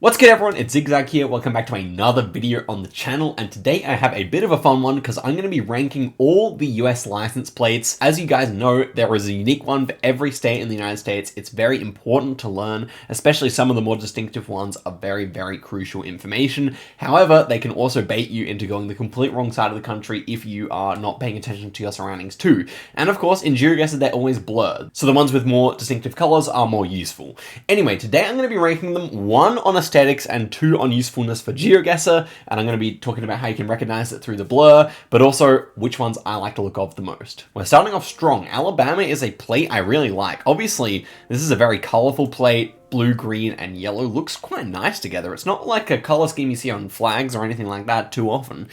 What's good everyone, it's Zigzag here, welcome back to another video on the channel, and today I have a bit of a fun one because I'm going to be ranking all the US license plates. As you guys know, there is a unique one for every state in the United States. It's very important to learn, especially some of the more distinctive ones are very crucial information. However, they can also bait you into going the complete wrong side of the country if you are not paying attention to your surroundings too. And of course, in GeoGuessr, they're always blurred, so the ones with more distinctive colors are more useful. Anyway, today I'm going to be ranking them 1 on aesthetics and 2 on usefulness for GeoGuessr, and I'm going to be talking about how you can recognize it through the blur, but also which ones I like to look of the most. We're starting off strong. Alabama is a plate I really like. Obviously, this is a very colorful plate. Blue, green, and yellow looks quite nice together. It's not like a color scheme you see on flags or anything like that too often.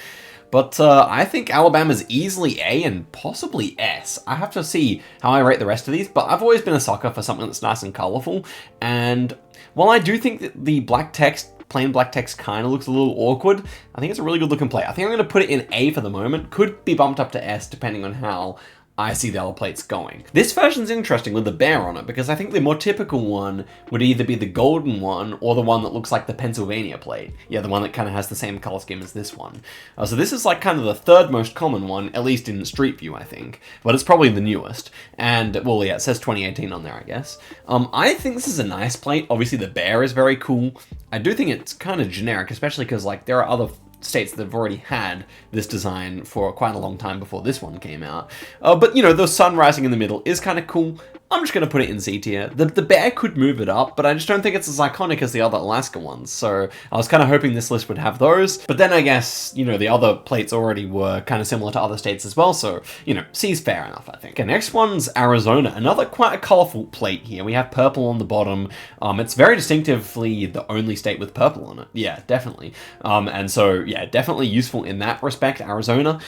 But I think Alabama's easily A and possibly S. I have to see how I rate the rest of these, but I've always been a sucker for something that's nice and colorful. And while I do think that the black text, plain black text kind of looks a little awkward, I think it's a really good looking plate. I think I'm going to put it in A for the moment. Could be bumped up to S depending on how I see the other plates going. This version's interesting with the bear on it because I think the more typical one would either be the golden one or the one that looks like the Pennsylvania plate. Yeah, the one that kind of has the same color scheme as this one. So this is like kind of the third most common one, at least in Street View, I think. But it's probably the newest. And, well, yeah, it says 2018 on there, I guess. I think this is a nice plate. Obviously, the bear is very cool. I do think it's kind of generic, especially because, like, there are other states that have already had this design for quite a long time before this one came out. But, you know, the sun rising in the middle is kind of cool. I'm just going to put it in C tier. The bear could move it up, but I just don't think it's as iconic as the other Alaska ones. So I was kind of hoping this list would have those. But then I guess, you know, the other plates already were kind of similar to other states as well. So, you know, C's fair enough, I think. Okay, next one's Arizona. Another quite a colorful plate here. We have purple on the bottom. It's very distinctively the only state with purple on it. Yeah, definitely. And so, yeah, definitely useful in that respect, Arizona.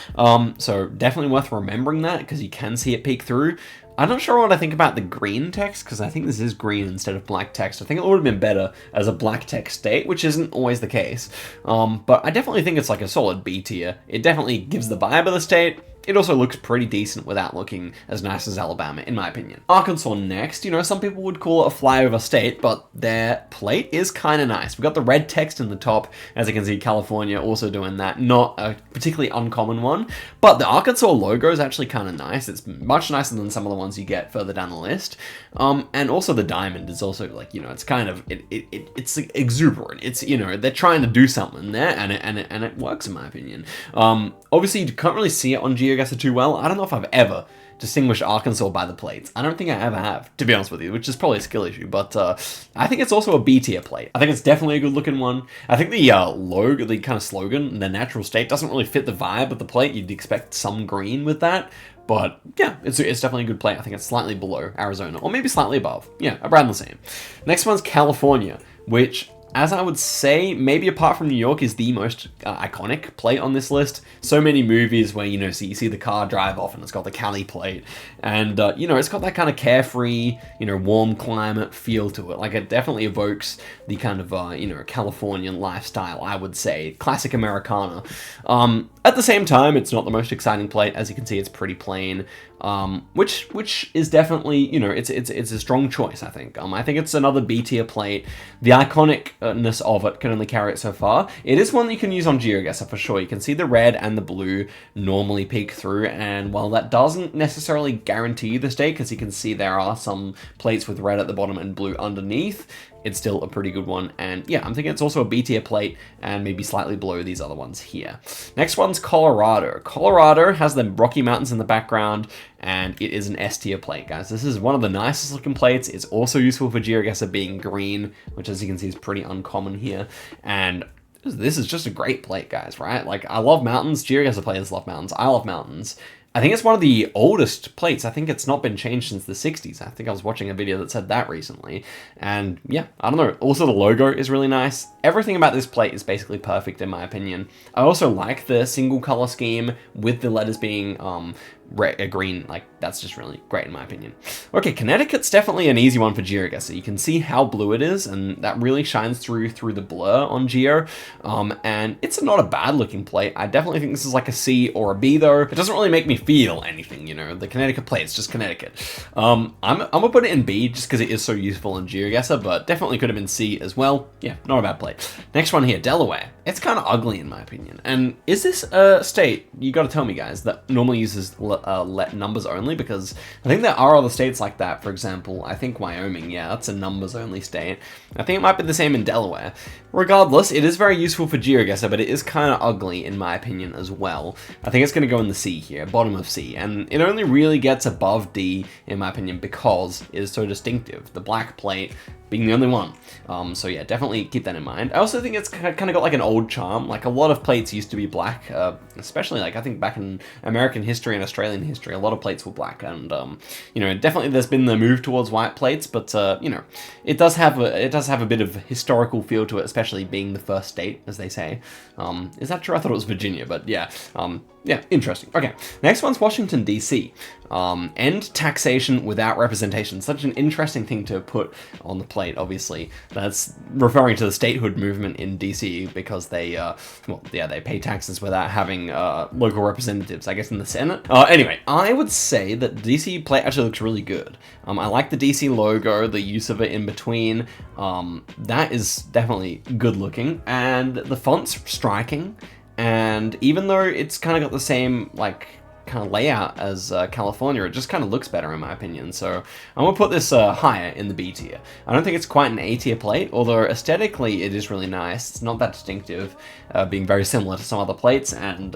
So definitely worth remembering that because you can see it peek through. I'm not sure what I think about the green text, because I think this is green instead of black text. I think it would have been better as a black text state, which isn't always the case. But I definitely think it's like a solid B tier. It definitely gives the vibe of the state. It also looks pretty decent without looking as nice as Alabama, in my opinion. Arkansas next. You know, some people would call it a flyover state, but their plate is kind of nice. We've got the red text in the top. As you can see, California also doing that. Not a particularly uncommon one, but the Arkansas logo is actually kind of nice. It's much nicer than some of the ones you get further down the list. And also the diamond is also like, you know, it's kind of, it's exuberant. It's, you know, they're trying to do something there, and it works in my opinion. Obviously, you can't really see it on GeoGuessr too well. I don't know if I've ever distinguished Arkansas by the plates. I don't think I ever have, to be honest with you, which is probably a skill issue, but I think it's also a B tier plate. I think it's definitely a good looking one. I think the logo, the kind of slogan, the natural state, doesn't really fit the vibe of the plate. You'd expect some green with that. But yeah, it's definitely a good plate. I think it's slightly below Arizona, or maybe slightly above. Yeah, around the same. Next one's California, which, as I would say, maybe apart from New York, is the most iconic plate on this list. So many movies where, you know, you see the car drive off and it's got the Cali plate. And, you know, it's got that kind of carefree, you know, warm climate feel to it. Like, it definitely evokes the kind of, you know, Californian lifestyle, I would say. Classic Americana. At the same time, it's not the most exciting plate. As you can see, it's pretty plain. Which is definitely, you know, it's a strong choice, I think. I think it's another B tier plate. The iconicness of it can only carry it so far. It is one that you can use on GeoGuessr for sure. You can see the red and the blue normally peek through, and while that doesn't necessarily guarantee the state, because you can see there are some plates with red at the bottom and blue underneath, it's still a pretty good one. And yeah, I'm thinking it's also a B tier plate and maybe slightly below these other ones here. Next one's Colorado. Colorado has the Rocky Mountains in the background, and it is an S tier plate, guys. This is one of the nicest looking plates. It's also useful for GeoGuessr being green, which, as you can see, is pretty uncommon here. And this is just a great plate, guys, right? Like, I love mountains. GeoGuessr players love mountains. I love mountains. I think it's one of the oldest plates. I think it's not been changed since the 60s. I think I was watching a video that said that recently. And yeah, I don't know. Also, the logo is really nice. Everything about this plate is basically perfect in my opinion. I also like the single color scheme with the letters being green, like, that's just really great in my opinion. Okay, Connecticut's definitely an easy one for GeoGuessr. You can see how blue it is, and that really shines through the blur on Geo, and it's not a bad looking plate. I definitely think this is like a C or a B though. It doesn't really make me feel anything, you know, the Connecticut plate, it's just Connecticut. I'm gonna put it in B just because it is so useful in GeoGuessr, but definitely could have been C as well. Yeah, not a bad plate. Next one here, Delaware. It's kind of ugly in my opinion. And is this a state, you gotta tell me guys, that normally uses let numbers only? Because I think there are other states like that. For example, I think Wyoming, yeah, that's a numbers only state. I think it might be the same in Delaware. Regardless, it is very useful for GeoGuessr, but it is kind of ugly in my opinion as well. I think it's going to go in the C here, bottom of C, and it only really gets above D in my opinion because it is so distinctive. The black plate being the only one. So yeah, definitely keep that in mind. I also think it's kind of got like an old charm. Like a lot of plates used to be black, especially like I think back in American history and Australian history, a lot of plates were black. And you know, definitely there's been the move towards white plates, but you know, it does have a bit of historical feel to it, especially being the first state, as they say. Is that true? I thought it was Virginia, but yeah. Yeah, interesting. Okay, next one's Washington, D.C. End taxation without representation. Such an interesting thing to put on the plate, obviously. That's referring to the statehood movement in D.C. because they, well, yeah, they pay taxes without having local representatives, I guess, in the Senate. Anyway, I would say that the D.C. plate actually looks really good. I like the D.C. logo, the use of it in between. That is definitely good looking, and the font's striking. And even though it's kind of got the same, like, kind of layout as California, it just kind of looks better in my opinion. So I'm gonna put this higher in the B tier. I don't think it's quite an A tier plate, although aesthetically it is really nice. It's not that distinctive, being very similar to some other plates, and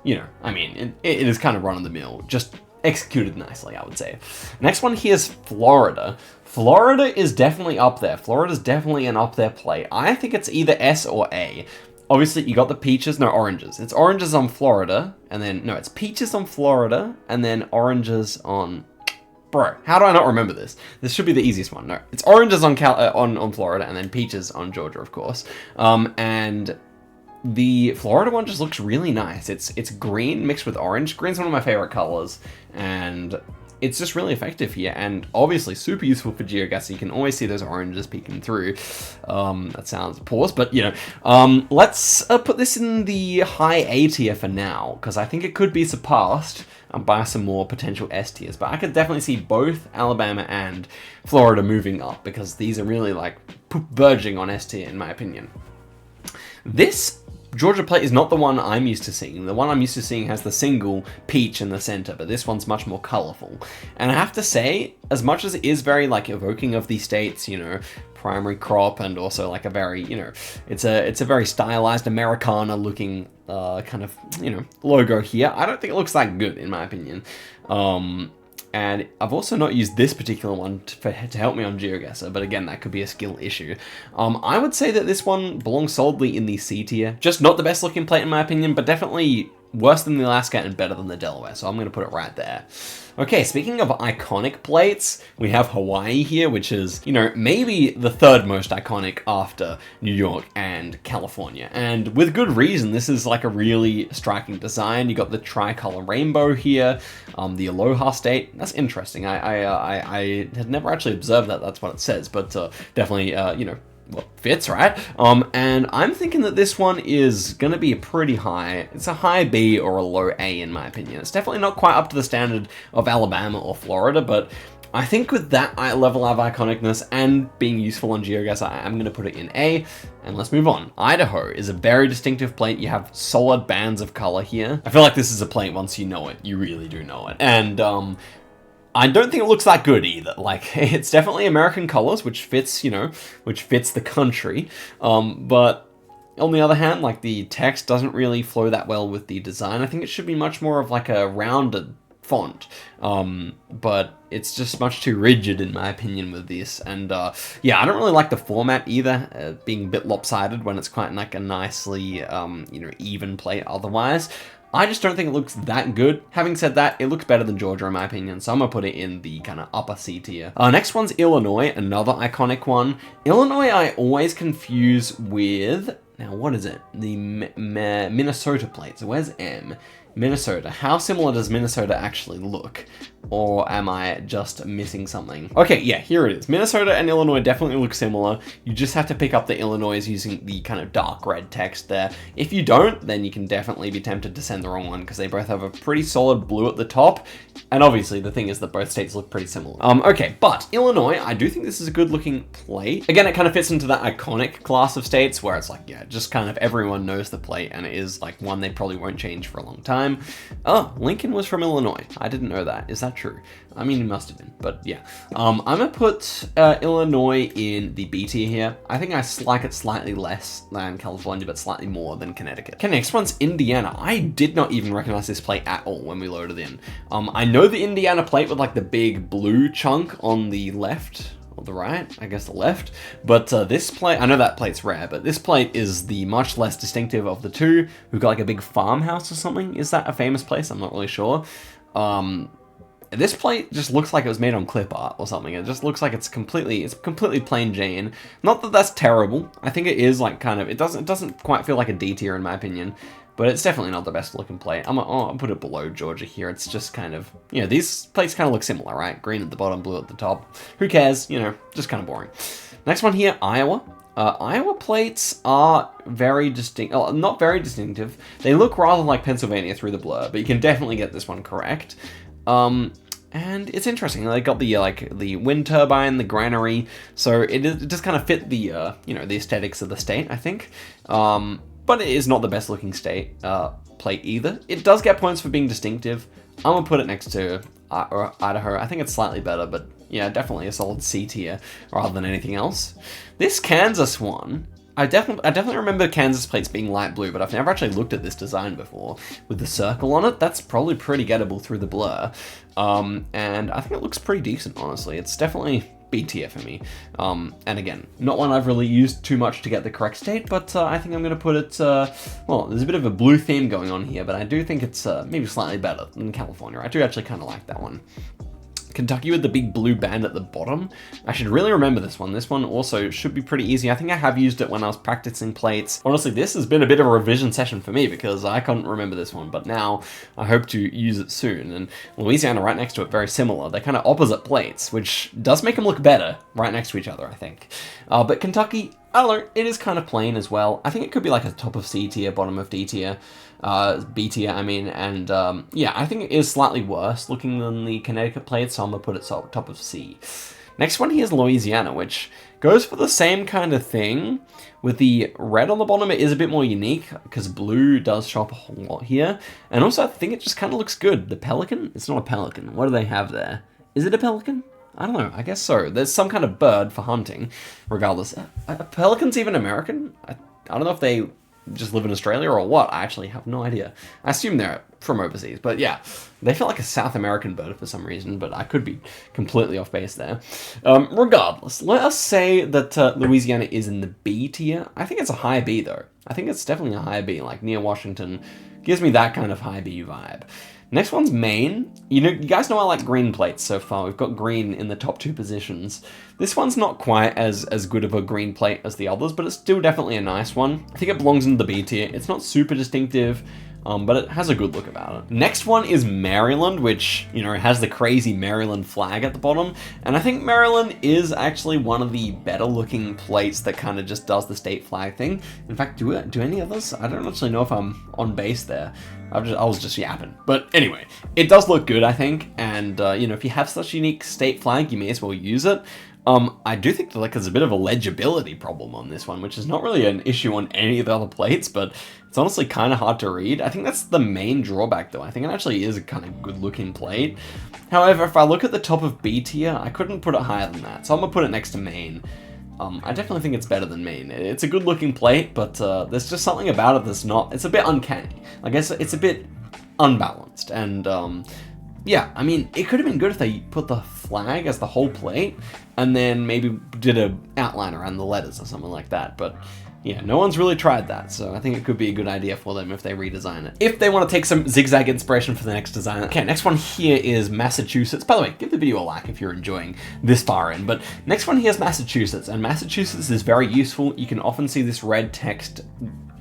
you know, I mean, it is kind of run of the mill, just executed nicely, I would say. Next one here is Florida. Florida is definitely up there. Florida's definitely an up there plate. I think it's either S or A. Obviously, you got the peaches, no, oranges. It's oranges on Florida, and then, no, it's peaches on Florida, and then oranges on... Bro, how do I not remember this? This should be the easiest one. No, it's oranges on on Florida, and then peaches on Georgia, of course. And the Florida one just looks really nice. It's green mixed with orange. Green's one of my favorite colors, and it's just really effective here, and obviously super useful for GeoGuessr. You can always see those oranges peeking through. That sounds pause, but you know. Let's put this in the high A tier for now, because I think it could be surpassed by some more potential S tiers. But I could definitely see both Alabama and Florida moving up, because these are really like verging on S tier in my opinion. This Georgia plate is not the one I'm used to seeing. The one I'm used to seeing has the single peach in the center, but this one's much more colorful. And I have to say, as much as it is very like evoking of these states, you know, primary crop, and also like a very, you know, it's a very stylized Americana looking kind of, you know, logo here. I don't think it looks that good in my opinion. And I've also not used this particular one to help me on GeoGuessr, but again, that could be a skill issue. I would say that this one belongs solidly in the C tier. Just not the best looking plate in my opinion, but definitely worse than the Alaska and better than the Delaware, so I'm going to put it right there. Okay, speaking of iconic plates, we have Hawaii here, which is, you know, maybe the third most iconic after New York and California. And with good reason, this is like a really striking design. You got the tricolor rainbow here, the Aloha State. That's interesting. I had never actually observed that that's what it says, but definitely, you know, well, fits, right? And I'm thinking that this one is going to be a pretty high. It's a high B or a low A in my opinion. It's definitely not quite up to the standard of Alabama or Florida, but I think with that level of iconicness and being useful on GeoGuessr, I'm going to put it in A. And let's move on. Idaho is a very distinctive plate. You have solid bands of color here. I feel like this is a plate, once you know it, you really do know it. And I don't think it looks that good either. Like, it's definitely American colors, which fits, you know, which fits the country. But on the other hand, like, the text doesn't really flow that well with the design. I think it should be much more of like a rounded font. But it's just much too rigid in my opinion with this. And yeah, I don't really like the format either, being a bit lopsided when it's quite like a nicely, you know, even plate otherwise. I just don't think it looks that good. Having said that, it looks better than Georgia in my opinion, so I'm gonna put it in the kind of upper C tier. Next one's Illinois, another iconic one. Illinois I always confuse with Now, what is it? The Minnesota plate. So where's M? Minnesota. How similar does Minnesota actually look? Or am I just missing something? Okay, yeah, here it is. Minnesota and Illinois definitely look similar. You just have to pick up the Illinois using the kind of dark red text there. If you don't, then you can definitely be tempted to send the wrong one because they both have a pretty solid blue at the top. And obviously, the thing is that both states look pretty similar. Okay, but Illinois, I do think this is a good looking plate. Again, it kind of fits into that iconic class of states where it's like, yeah, just kind of everyone knows the plate and it is like one they probably won't change for a long time. Oh, Lincoln was from Illinois. I didn't know that. Is that true? I mean, it must have been, but yeah. I'm gonna put Illinois in the B tier here. I think I like it slightly less than California, but slightly more than Connecticut. Okay, next one's Indiana. I did not even recognize this plate at all when we loaded in. I know the Indiana plate with like the big blue chunk on the left, or the right, I guess the left, but this plate, I know that plate's rare, but this plate is the much less distinctive of the two. We've got like a big farmhouse or something. Is that a famous place? I'm not really sure. This plate just looks like it was made on clip art or something. It just looks like it's completely plain Jane. Not that that's terrible. I think it is like kind of, it doesn't quite feel like a D tier in my opinion, but it's definitely not the best looking plate. I'll put it below Georgia here. It's just kind of, you know, these plates kind of look similar, right? Green at the bottom, blue at the top. Who cares? You know, just kind of boring. Next one here, Iowa. Iowa plates are very distinct, not very distinctive. They look rather like Pennsylvania through the blur, but you can definitely get this one correct. And it's interesting. They got the like the wind turbine, the granary, so it just kind of fit the you know, the aesthetics of the state, I think. But it is not the best looking state plate either. It does get points for being distinctive. I'm gonna put it next to Idaho. I think it's slightly better, but yeah, definitely a solid C tier rather than anything else. This Kansas one, I definitely remember Kansas plates being light blue, but I've never actually looked at this design before. With the circle on it, that's probably pretty gettable through the blur. And I think it looks pretty decent, honestly. It's definitely B tier for me. And again, not one I've really used too much to get the correct state, but I think I'm going to put it, well, there's a bit of a blue theme going on here, but I do think it's maybe slightly better than California. I do actually kind of like that one. Kentucky with the big blue band at the bottom. I should really remember this one. This one also should be pretty easy. I think I have used it when I was practicing plates. Honestly, this has been a bit of a revision session for me because I couldn't remember this one, but now I hope to use it soon. And Louisiana right next to it, very similar. They're kind of opposite plates, which does make them look better right next to each other, I think. But Kentucky, I don't know, it is kind of plain as well. I think it could be like a top of C tier, bottom of D tier. B tier, I mean, and yeah, I think it is slightly worse looking than the Connecticut plate, so I'm gonna put it top of C. Next one here is Louisiana, which goes for the same kind of thing. With the red on the bottom, it is a bit more unique because blue does show up a whole lot here, and also I think it just kind of looks good. The pelican? It's not a pelican. What do they have there? Is it a pelican? I don't know. I guess so. There's some kind of bird for hunting, regardless. Are pelicans even American? I don't know if they just live in Australia or what. I actually have no idea. I assume they're from overseas, but yeah, they feel like a South American bird for some reason, but I could be completely off base there. Regardless, let us say that Louisiana is in the B tier. I think it's a high B though. I think it's definitely a high B, like near Washington. Gives me that kind of high B vibe. Next one's Maine. You guys know I like green plates so far. We've got green in the top two positions. This one's not quite as good of a green plate as the others, but it's still definitely a nice one. I think it belongs in the B tier. It's not super distinctive, but it has a good look about it. Next one is Maryland, which, you know, has the crazy Maryland flag at the bottom. And I think Maryland is actually one of the better looking plates that kind of just does the state flag thing. In fact, do any others? I don't actually know if I'm on base there. I was just yapping. But anyway, it does look good, I think. And, you know, if you have such a unique state flag, you may as well use it. I do think that, like, there's a bit of a legibility problem on this one, which is not really an issue on any of the other plates, but it's honestly kind of hard to read. I think that's the main drawback, though. I think it actually is a kind of good-looking plate. However, if I look at the top of B tier, I couldn't put it higher than that, so I'm gonna put it next to Maine. I definitely think it's better than Maine. It's a good-looking plate, but there's just something about it that's not... It's a bit uncanny. Like, it's a bit unbalanced, and... yeah, I mean, it could have been good if they put the flag as the whole plate and then maybe did an outline around the letters or something like that. But Yeah, no one's really tried that, so I think it could be a good idea for them if they redesign it. If they want to take some zigzag inspiration for the next design. Okay, next one here is Massachusetts. By the way, give the video a like if you're enjoying this far in. But next one here is Massachusetts, and Massachusetts is very useful. You can often see this red text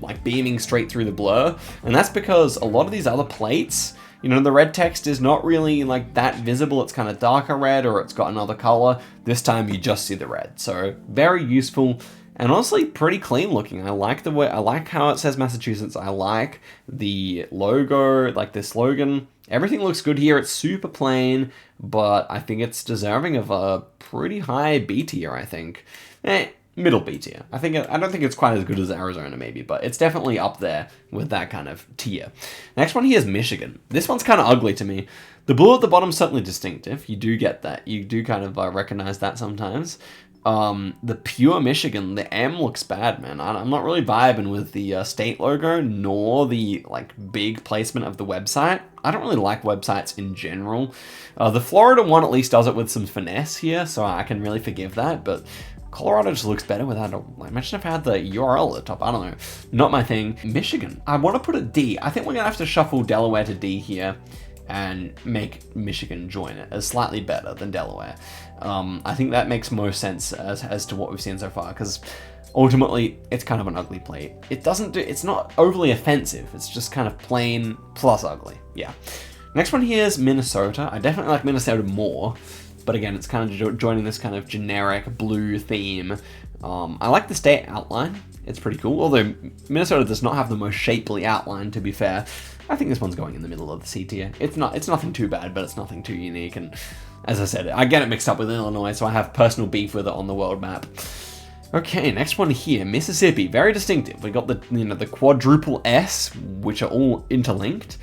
like beaming straight through the blur, and that's because a lot of these other plates, you know, the red text is not really like that visible. It's kind of darker red, or it's got another color. This time you just see the red, so very useful. And honestly, pretty clean looking. I like the way, I like how it says Massachusetts. I like the logo, like the slogan. Everything looks good here. It's super plain, but I think it's deserving of a pretty high B tier, I think. Middle B tier. I don't think it's quite as good as Arizona maybe, but it's definitely up there with that kind of tier. Next one here is Michigan. This one's kind of ugly to me. The blue at the bottom is certainly distinctive. You do get that. You do kind of recognize that sometimes. The pure Michigan, the M looks bad, man. I'm not really vibing with the state logo, nor the like big placement of the website. I don't really like websites in general. The Florida one at least does it with some finesse here, so I can really forgive that, but Colorado just looks better without a, like, imagine if I had the URL at the top. I don't know. Not my thing. Michigan. I want to put it D. I think we're going to have to shuffle Delaware to D here and make Michigan join it as slightly better than Delaware. I think that makes most sense as to what we've seen so far, because ultimately it's kind of an ugly plate. It's not overly offensive. It's just kind of plain plus ugly. Yeah. Next one here is Minnesota. I definitely like Minnesota more, but again, it's kind of joining this kind of generic blue theme. I like the state outline. It's pretty cool, although Minnesota does not have the most shapely outline, to be fair. I think this one's going in the middle of the C tier. It's nothing too bad, but it's nothing too unique. And as I said, I get it mixed up with Illinois, so I have personal beef with it on the world map. Okay, next one here, Mississippi. Very distinctive. We got the quadruple S, which are all interlinked,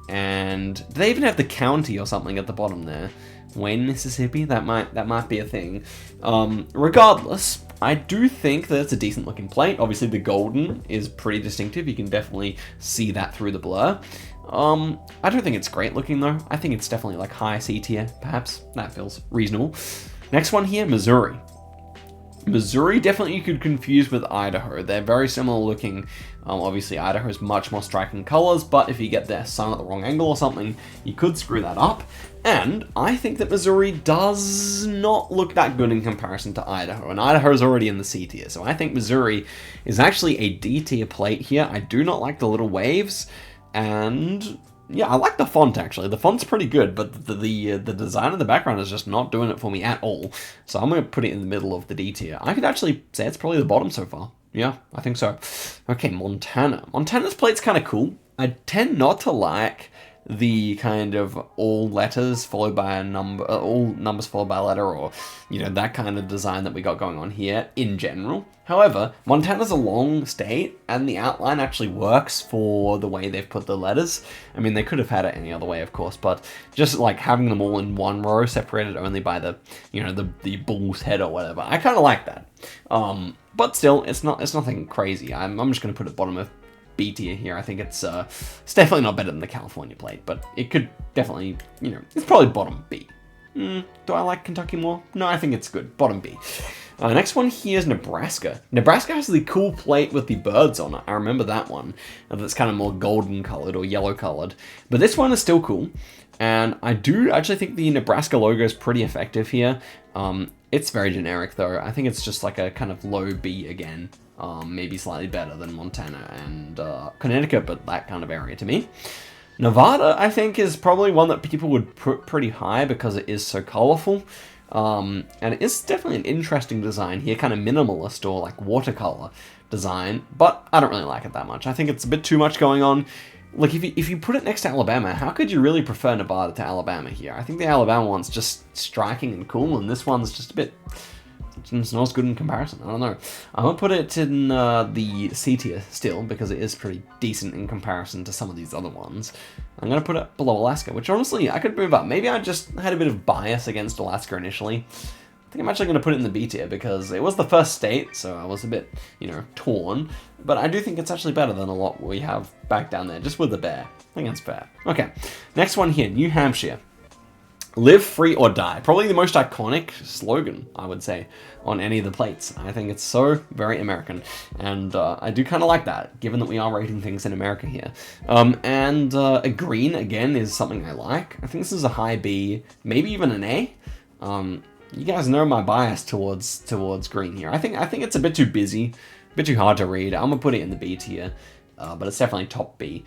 and they even have the county or something at the bottom there. Wayne, Mississippi. That might be a thing. Regardless, I do think that it's a decent looking plate. Obviously, the golden is pretty distinctive. You can definitely see that through the blur. I don't think it's great looking though. I think it's definitely like high C tier, perhaps. That feels reasonable. Next one here, Missouri. Missouri, definitely you could confuse with Idaho. They're very similar looking. Obviously, Idaho has much more striking colors, but if you get their sun at the wrong angle or something, you could screw that up. And I think that Missouri does not look that good in comparison to Idaho, and Idaho is already in the C tier, so I think Missouri is actually a D tier plate here. I do not like the little waves, and yeah, I like the font actually. The font's pretty good, but the design of the background is just not doing it for me at all. So I'm going to put it in the middle of the D tier. I could actually say it's probably the bottom so far. Yeah, I think so. Okay, Montana. Montana's plate's kind of cool. I tend not to like the kind of all letters followed by a number, all numbers followed by a letter, or, you know, that kind of design that we got going on here in general. However, Montana's a long state, and the outline actually works for the way they've put the letters. I mean, they could have had it any other way, of course, but just like having them all in one row, separated only by the, you know, the bull's head or whatever. I kind of like that. But still, it's nothing crazy. I'm just going to put it bottom of B tier here. I think it's definitely not better than the California plate, but it could definitely, you know, it's probably bottom B. Do I like Kentucky more? No, I think it's good. Bottom B. Next one here is Nebraska. Nebraska has the cool plate with the birds on it. I remember that one. That's kind of more golden colored or yellow colored. But this one is still cool. And I do actually think the Nebraska logo is pretty effective here. It's very generic though. I think it's just like a kind of low B again. Maybe slightly better than Montana and Connecticut, but that kind of area to me. Nevada, I think, is probably one that people would put pretty high because it is so colorful. And it is definitely an interesting design here, kind of minimalist or like watercolor design, but I don't really like it that much. I think it's a bit too much going on. Like, if you put it next to Alabama, how could you really prefer Nevada to Alabama here? I think the Alabama one's just striking and cool, and this one's just a bit... It's not as good in comparison. I don't know. I'm going to put it in the C tier still, because it is pretty decent in comparison to some of these other ones. I'm going to put it below Alaska, which honestly, I could move up. Maybe I just had a bit of bias against Alaska initially. I think I'm actually going to put it in the B tier, because it was the first state, so I was a bit, you know, torn. But I do think it's actually better than a lot we have back down there, just with the bear. I think that's fair. Okay, next one here, New Hampshire. Live free or die. Probably the most iconic slogan, I would say, on any of the plates. I think it's so very American, and I do kind of like that, given that we are rating things in America here. A green, again, is something I like. I think this is a high B, maybe even an A. You guys know my bias towards green here. I think it's a bit too busy, a bit too hard to read. I'm gonna put it in the B tier, but it's definitely top B.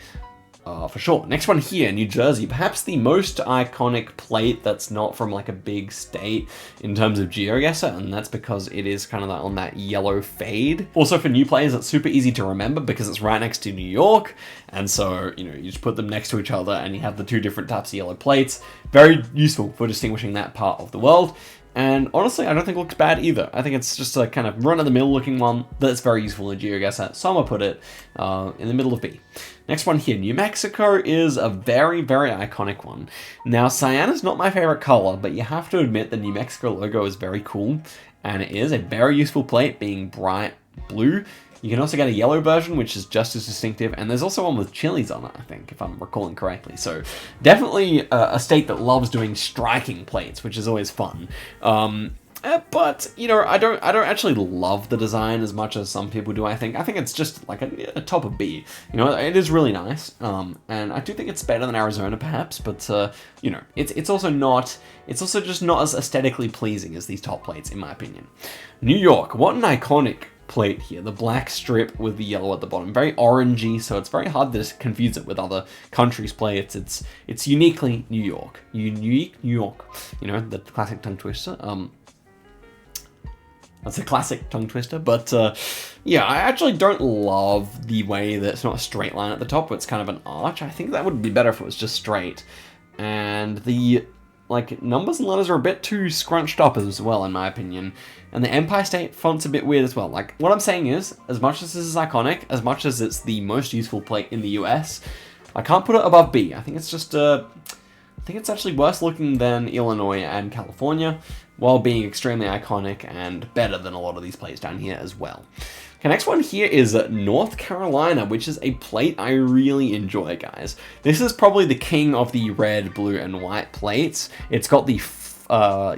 For sure. Next one here, New Jersey. Perhaps the most iconic plate that's not from like a big state in terms of GeoGuessr, and that's because it is kind of on that yellow fade. Also for new players, it's super easy to remember because it's right next to New York, and so, you know, you just put them next to each other and you have the two different types of yellow plates. Very useful for distinguishing that part of the world. And honestly, I don't think it looks bad either. I think it's just a kind of run-of-the-mill looking one that's very useful in GeoGuessr, so I'm gonna put it in the middle of B. Next one here, New Mexico is a very, very iconic one. Now, cyan is not my favorite color, but you have to admit the New Mexico logo is very cool, and it is a very useful plate, being bright blue. You can also get a yellow version, which is just as distinctive, and there's also one with chilies on it, I think, if I'm recalling correctly. So definitely a state that loves doing striking plates, which is always fun. But, you know, I don't actually love the design as much as some people do, I think. I think it's just like a top of B. You know, it is really nice, and I do think it's better than Arizona, perhaps, but, you know, it's also just not as aesthetically pleasing as these top plates, in my opinion. New York, what an iconic plate here. The black strip with the yellow at the bottom. Very orangey, so it's very hard to confuse it with other countries' plates. It's uniquely New York. Unique New York. You know, the classic tongue twister. That's a classic tongue twister, but yeah, I actually don't love the way that it's not a straight line at the top, but it's kind of an arch. I think that would be better if it was just straight. And the like numbers and letters are a bit too scrunched up as well, in my opinion. And the Empire State font's a bit weird as well. Like, what I'm saying is, as much as this is iconic, as much as it's the most useful plate in the US, I can't put it above B. I think it's just I think it's actually worse looking than Illinois and California, while being extremely iconic and better than a lot of these plates down here as well. Okay, next one here is North Carolina, which is a plate I really enjoy, guys. This is probably the king of the red, blue, and white plates. It's got the,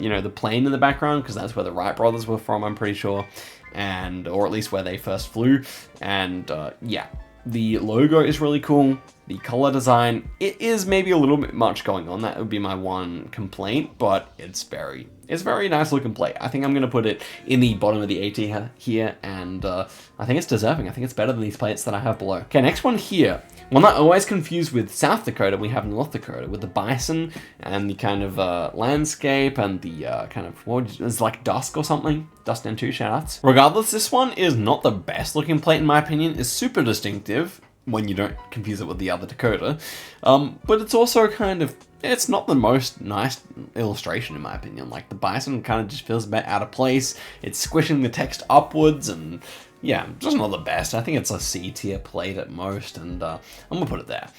you know, the plane in the background, because that's where the Wright brothers were from, I'm pretty sure, or at least where they first flew. And yeah, the logo is really cool. The color design, it is maybe a little bit much going on. That would be my one complaint, but it's very nice looking plate. I think I'm going to put it in the bottom of the A tier here, and I think it's deserving. I think it's better than these plates that I have below. Okay, next one here. One that I always confuse with South Dakota, we have North Dakota, with the bison and the kind of landscape and the kind of, it's like dusk or something. Dust and two shoutouts. Regardless, this one is not the best looking plate in my opinion. It's super distinctive when you don't confuse it with the other Dakota. But it's also kind of, it's not the most nice illustration in my opinion. Like the bison kind of just feels a bit out of place. It's squishing the text upwards and yeah, just not the best. I think it's a C tier plate at most, and I'm gonna put it there.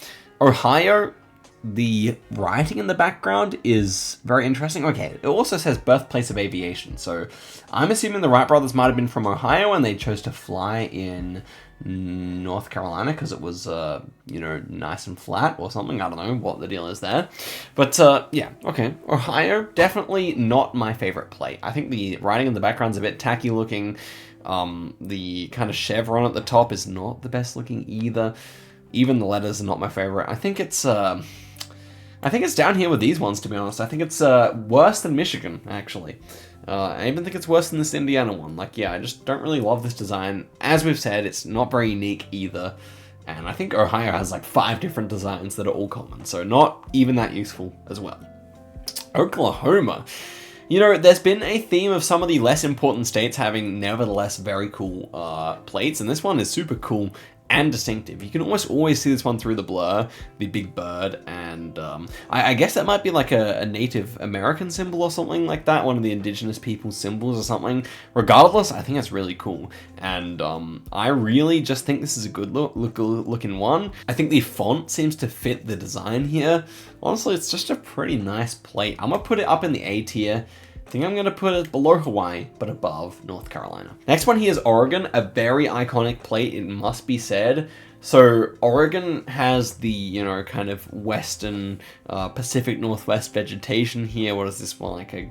Ohio, the writing in the background is very interesting. Okay, it also says birthplace of aviation, so I'm assuming the Wright brothers might have been from Ohio and they chose to fly in North Carolina because it was, you know, nice and flat or something. I don't know what the deal is there. But, yeah, okay. Ohio, definitely not my favorite plate. I think the writing in the background's a bit tacky looking. The kind of chevron at the top is not the best looking either. Even the letters are not my favorite. I think it's down here with these ones, to be honest. I think it's worse than Michigan, actually. I even think it's worse than this Indiana one. Like, yeah, I just don't really love this design. As we've said, it's not very unique either. And I think Ohio has like 5 different designs that are all common, so not even that useful as well. Oklahoma. You know, there's been a theme of some of the less important states having nevertheless very cool plates, and this one is super cool and distinctive. You can almost always see this one through the blur, the big bird, and I guess that might be like a Native American symbol or something like that, one of the indigenous people's symbols or something. Regardless, I think it's really cool, and I really just think this is a good looking one. I think the font seems to fit the design here. Honestly, it's just a pretty nice plate. I'm gonna put it up in the A tier. I think I'm going to put it below Hawaii, but above North Carolina. Next one here is Oregon, a very iconic plate, it must be said. So Oregon has the, you know, kind of western Pacific Northwest vegetation here. What is this one, like a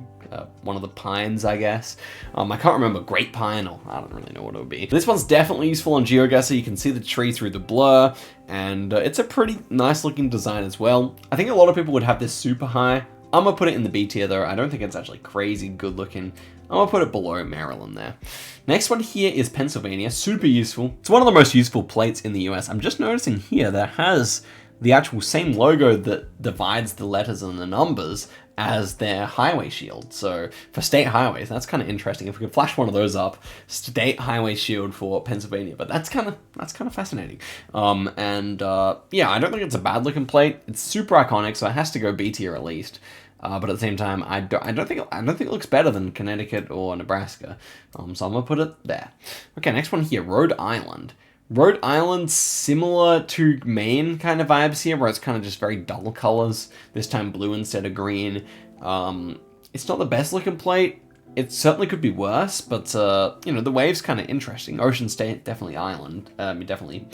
one of the pines, I guess? I can't remember, Great Pine, or I don't really know what it would be. This one's definitely useful on GeoGuessr. You can see the tree through the blur, and it's a pretty nice looking design as well. I think a lot of people would have this super high. I'm gonna put it in the B tier though. I don't think it's actually crazy good looking. I'm gonna put it below Maryland there. Next one here is Pennsylvania, super useful. It's one of the most useful plates in the US. I'm just noticing here that has the actual same logo that divides the letters and the numbers as their highway shield. So for state highways, that's kind of interesting. If we could flash one of those up, state highway shield for Pennsylvania, but that's kind of fascinating. Yeah, I don't think it's a bad looking plate. It's super iconic, so it has to go B tier at least. But at the same time, I don't think it looks better than Connecticut or Nebraska. So I'm gonna put it there. Okay, next one here, Rhode Island. Rhode Island, similar to Maine kind of vibes here, where it's kind of just very dull colors. This time blue instead of green. It's not the best looking plate. It certainly could be worse, but you know, the wave's kind of interesting. Ocean State, definitely island. Definitely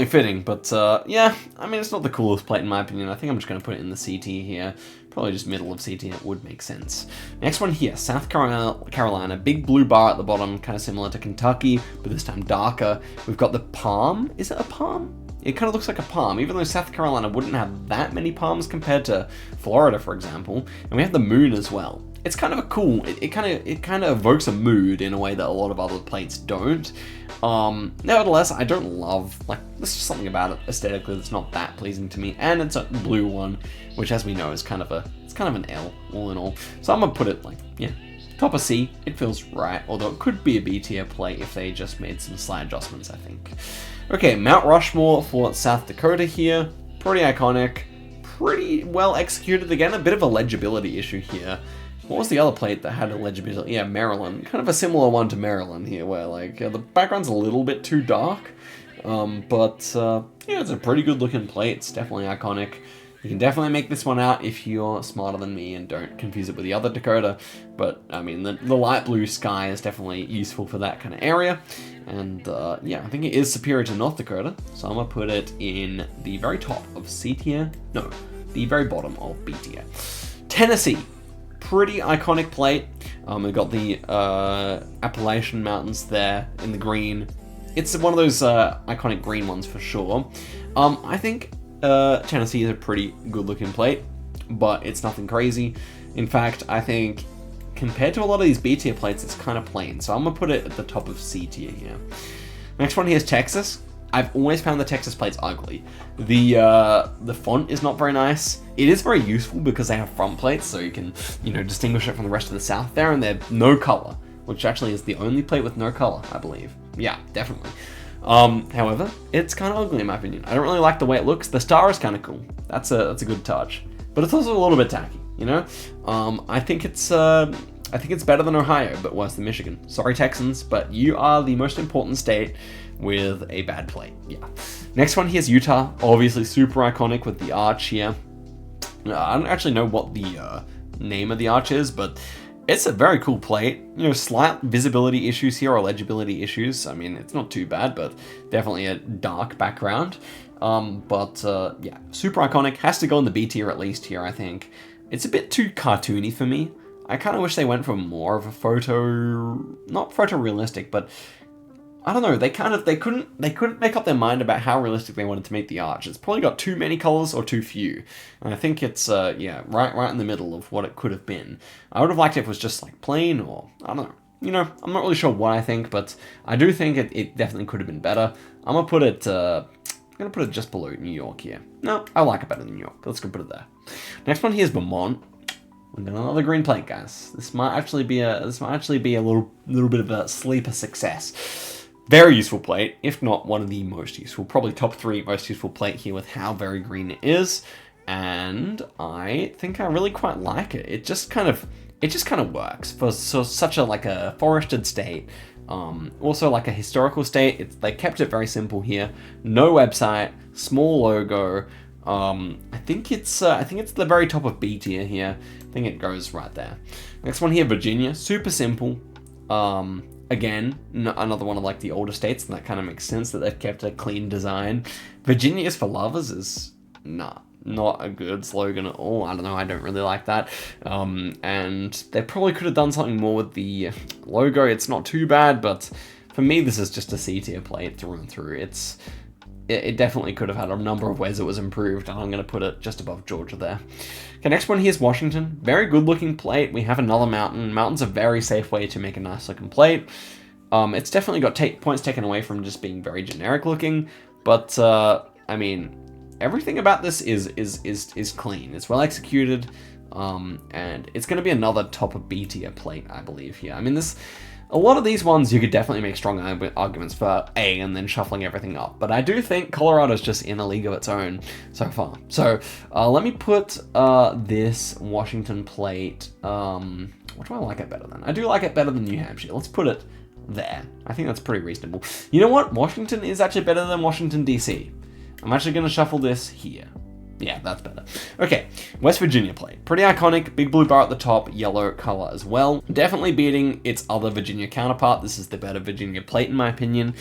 fitting, but yeah, I mean, it's not the coolest plate in my opinion. I think I'm just going to put it in the C tier here. Probably just middle of C tier, it would make sense. Next one here, South Carolina, big blue bar at the bottom, kind of similar to Kentucky, but this time darker. We've got the palm. Is it a palm? It kind of looks like a palm, even though South Carolina wouldn't have that many palms compared to Florida, for example. And we have the moon as well. It's kind of a cool, it kind of evokes a mood in a way that a lot of other plates don't. Nevertheless, I don't love, like, there's just something about it aesthetically that's not that pleasing to me. And it's a blue one, which as we know is kind of an L, all in all. So I'm gonna put it like, yeah, top of C. It feels right, although it could be a B tier plate if they just made some slight adjustments, I think. Okay, Mount Rushmore for South Dakota here. Pretty iconic, pretty well executed. Again, a bit of a legibility issue here. What was the other plate that had a legibility? Yeah, Maryland. Kind of a similar one to Maryland here, where like the background's a little bit too dark. Yeah, it's a pretty good looking plate. It's definitely iconic. You can definitely make this one out if you're smarter than me and don't confuse it with the other Dakota. But, I mean, the light blue sky is definitely useful for that kind of area. And, yeah, I think it is superior to North Dakota. So I'm going to put it in the very top of C tier. No, the very bottom of B tier. Tennessee. Pretty iconic plate. We've got the Appalachian Mountains there in the green. It's one of those iconic green ones for sure. I think Tennessee is a pretty good looking plate, but it's nothing crazy. In fact, I think compared to a lot of these B tier plates, it's kind of plain. So I'm gonna put it at the top of C tier here. Next one here is Texas. I've always found the Texas plates ugly. The font is not very nice. It is very useful because they have front plates, so you can, you know, distinguish it from the rest of the South there, and they're no color, which actually is the only plate with no color, I believe. Yeah, definitely. However, it's kind of ugly in my opinion. I don't really like the way it looks. The star is kind of cool. That's a good touch, but it's also a little bit tacky, you know? I think it's better than Ohio, but worse than Michigan. Sorry, Texans, but you are the most important state with a bad plate. Yeah. Next one here is Utah. Obviously super iconic with the arch here. I don't actually know what the name of the arch is, but it's a very cool plate. You know, slight visibility issues here or legibility issues. I mean, it's not too bad, but definitely a dark background. Yeah, super iconic. Has to go in the B tier at least here, I think. It's a bit too cartoony for me. I kind of wish they went for more of a not photorealistic, but I don't know, they couldn't make up their mind about how realistic they wanted to make the arch. It's probably got too many colors or too few. And I think it's, yeah, right in the middle of what it could have been. I would have liked it if it was just like plain or, I don't know. You know, I'm not really sure what I think, but I do think it definitely could have been better. I'm gonna put it just below New York here. No, I like it better than New York. Let's go put it there. Next one here is Vermont. We've got another green plate, guys. This might actually be a little bit of a sleeper success. Very useful plate, if not one of the most useful, probably top 3 most useful plate here with how very green it is. And I think I really quite like it. It just kind of works for such a forested state. Also like a historical state. They kept it very simple here. No website, small logo. I think it's the very top of B tier here. I think it goes right there. Next one here, Virginia, super simple. Again, another one of like the older states, and that kind of makes sense that they've kept a clean design. Virginia is for lovers is not a good slogan at all. I don't know, I don't really like that. And they probably could have done something more with the logo. It's not too bad, but for me, this is just a C tier plate through and through. It definitely could have had a number of ways it was improved, and I'm going to put it just above Georgia there. Okay, next one here is Washington. Very good looking plate. We have another mountain. Mountain's a very safe way to make a nice looking plate. It's definitely got points taken away from just being very generic looking, but I mean, everything about this is clean. It's well executed, and it's going to be another top of B tier plate, I believe here. I mean, a lot of these ones you could definitely make strong arguments for A and then shuffling everything up. But I do think Colorado's just in a league of its own so far. So let me put this Washington plate, what do I like it better than? I do like it better than New Hampshire. Let's put it there. I think that's pretty reasonable. You know what? Washington is actually better than Washington, D.C. I'm actually going to shuffle this here. Yeah, that's better. Okay, West Virginia plate. Pretty iconic, big blue bar at the top, yellow color as well. Definitely beating its other Virginia counterpart. This is the better Virginia plate in my opinion.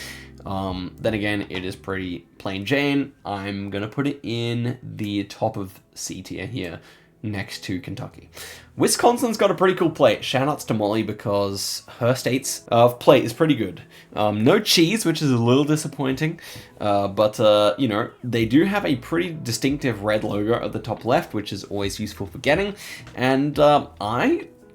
Then again, it is pretty plain Jane. I'm gonna put it in the top of C tier here, next to Kentucky. Wisconsin's got a pretty cool plate. Shoutouts to Molly because her state's plate is pretty good. No cheese, which is a little disappointing, but you know, they do have a pretty distinctive red logo at the top left, which is always useful for getting, and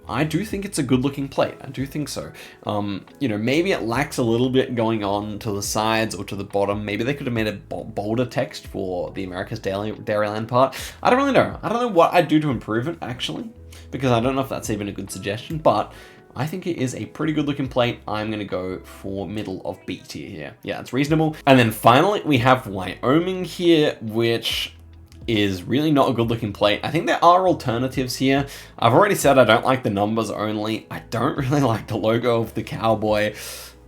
I do think it's a good looking plate. I do think so. You know, maybe it lacks a little bit going on to the sides or to the bottom. Maybe they could have made a bolder text for the America's Dairyland part. I don't really know. I don't know what I'd do to improve it, actually, because I don't know if that's even a good suggestion, but I think it is a pretty good looking plate. I'm going to go for middle of B tier here. Yeah, it's reasonable. And then finally, we have Wyoming here, which is really not a good looking plate. I think there are alternatives here. I've already said I don't like the numbers only. I don't really like the logo of the cowboy.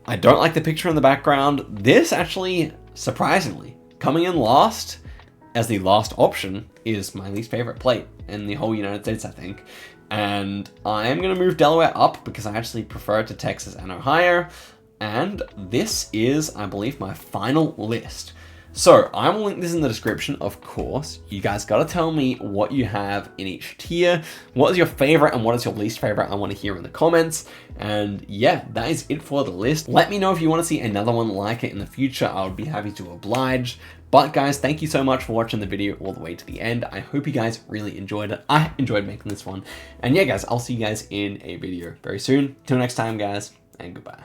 I don't like the picture in the background. This actually, surprisingly, coming in last as the last option is my least favorite plate in the whole United States, I think. And I am going to move Delaware up because I actually prefer it to Texas and Ohio. And this is, I believe, my final list. So I will link this in the description, of course. You guys got to tell me what you have in each tier. What is your favorite and what is your least favorite? I want to hear in the comments. And yeah, that is it for the list. Let me know if you want to see another one like it in the future. I would be happy to oblige. But guys, thank you so much for watching the video all the way to the end. I hope you guys really enjoyed it. I enjoyed making this one. And yeah, guys, I'll see you guys in a video very soon. Till next time, guys, and goodbye.